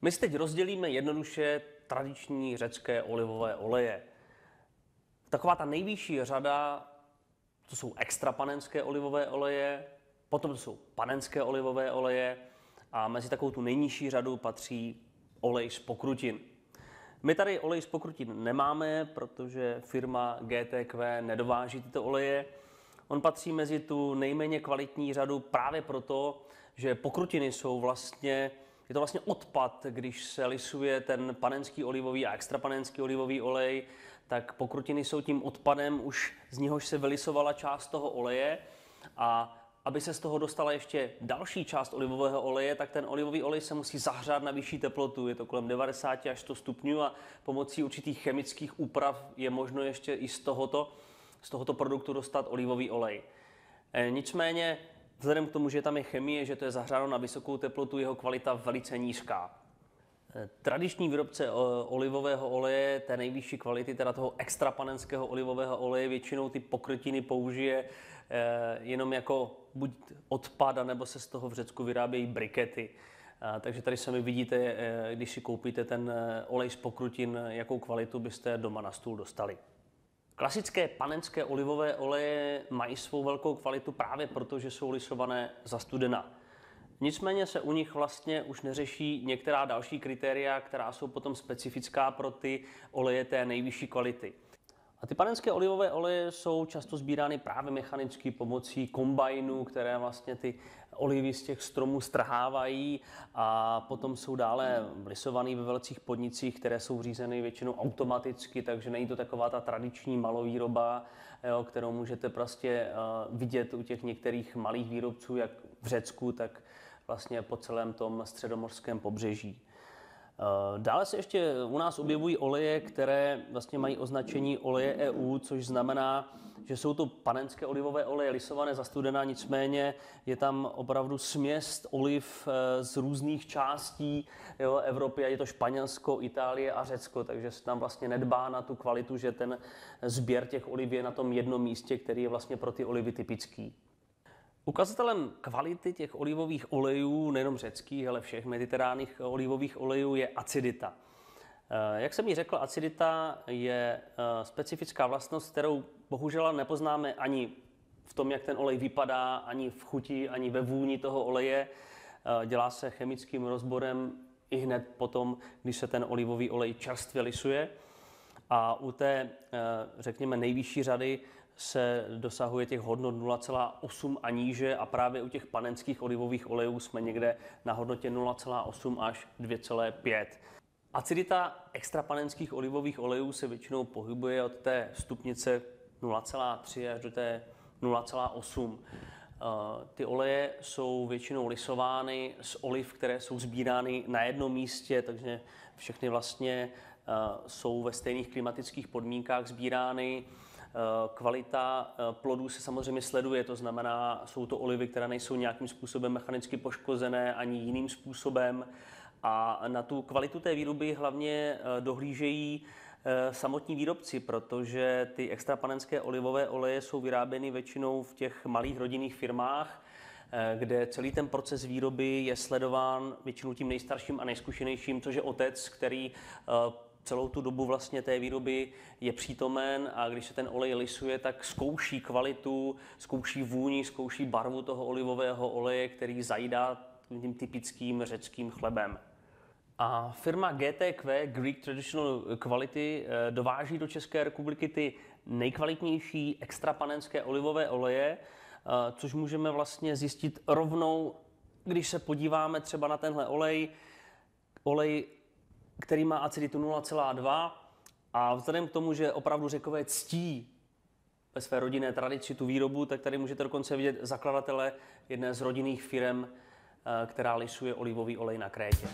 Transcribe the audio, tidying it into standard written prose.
My si teď rozdělíme jednoduše tradiční řecké olivové oleje. Taková ta nejvyšší řada, to jsou extrapanenské olivové oleje, potom to jsou panenské olivové oleje a mezi takovou tu nejnižší řadu patří olej z pokrutin. My tady olej z pokrutin nemáme, protože firma GTQ nedováží tyto oleje. On patří mezi tu nejméně kvalitní řadu právě proto, že pokrutiny jsou vlastně, je to vlastně odpad, když se lisuje ten panenský olivový a extrapanenský olivový olej, tak pokrutiny jsou tím odpadem, už z něhož se vylisovala část toho oleje a aby se z toho dostala ještě další část olivového oleje, tak ten olivový olej se musí zahřát na vyšší teplotu. Je to kolem 90 až 100 stupňů a pomocí určitých chemických úprav je možno ještě i z tohoto produktu dostat olivový olej. Nicméně, vzhledem k tomu, že tam je chemie, že to je zahřáno na vysokou teplotu, jeho kvalita velice nízká. Tradiční výrobce olivového oleje té nejvyšší kvality, teda toho extrapanenského olivového oleje, většinou ty pokrutiny použije jenom jako buď odpad, nebo se z toho v Řecku vyrábějí brikety. Takže tady sami vidíte, když si koupíte ten olej z pokrutin, jakou kvalitu byste doma na stůl dostali. Klasické panenské olivové oleje mají svou velkou kvalitu právě proto, že jsou lisované za studena. Nicméně se u nich vlastně už neřeší některá další kritéria, která jsou potom specifická pro ty oleje té nejvyšší kvality. A ty panenské olivové oleje jsou často sbírány právě mechanicky pomocí kombajnů, které vlastně ty olivy z těch stromů strhávají a potom jsou dále lisované ve velkých podnicích, které jsou řízeny většinou automaticky, takže není to taková ta tradiční malovýroba, kterou můžete prostě vidět u těch některých malých výrobců, jak v Řecku, tak vlastně po celém tom středomořském pobřeží. Dále se ještě u nás objevují oleje, které vlastně mají označení oleje EU, což znamená, že jsou to panenské olivové oleje lisované za studena, nicméně je tam opravdu směs oliv z různých částí Evropy, ať je to Španělsko, Itálie a Řecko, takže se tam vlastně nedbá na tu kvalitu, že ten sběr těch oliv je na tom jednom místě, který je vlastně pro ty olivy typický. Ukazatelem kvality těch olivových olejů, nejenom řeckých, ale všech mediteránních olivových olejů, je acidita. Jak jsem ji řekl, acidita je specifická vlastnost, kterou bohužel nepoznáme ani v tom, jak ten olej vypadá, ani v chuti, ani ve vůni toho oleje. Dělá se chemickým rozborem i hned potom, když se ten olivový olej čerstvě lisuje. A u té, řekněme, nejvyšší řady se dosahuje těch hodnot 0,8 a níže a právě u těch panenských olivových olejů jsme někde na hodnotě 0,8 až 2,5. Acidita extrapanenských olivových olejů se většinou pohybuje od té stupnice 0,3 až do té 0,8. Ty oleje jsou většinou lisovány z oliv, které jsou sbírány na jednom místě, takže všechny vlastně jsou ve stejných klimatických podmínkách sbírány. Kvalita plodů se samozřejmě sleduje, to znamená, jsou to olivy, které nejsou nějakým způsobem mechanicky poškozené ani jiným způsobem. A na tu kvalitu té výroby hlavně dohlížejí samotní výrobci, protože ty extrapanenské olivové oleje jsou vyráběny většinou v těch malých rodinných firmách, kde celý ten proces výroby je sledován většinou tím nejstarším a nejzkušenějším, což je otec, který celou tu dobu vlastně té výroby je přítomen a když se ten olej lisuje, tak zkouší kvalitu, zkouší vůni, zkouší barvu toho olivového oleje, který zajídá tím typickým řeckým chlebem. A firma GTQ, Greek Traditional Quality, dováží do České republiky ty nejkvalitnější extrapanenské olivové oleje, což můžeme vlastně zjistit rovnou, když se podíváme třeba na tenhle olej, který má aciditu 0,2 a vzhledem k tomu, že opravdu Řekové ctí ve své rodinné tradici tu výrobu, tak tady můžete dokonce vidět zakladatele jedné z rodinných firem, která lisuje olivový olej na Krétě.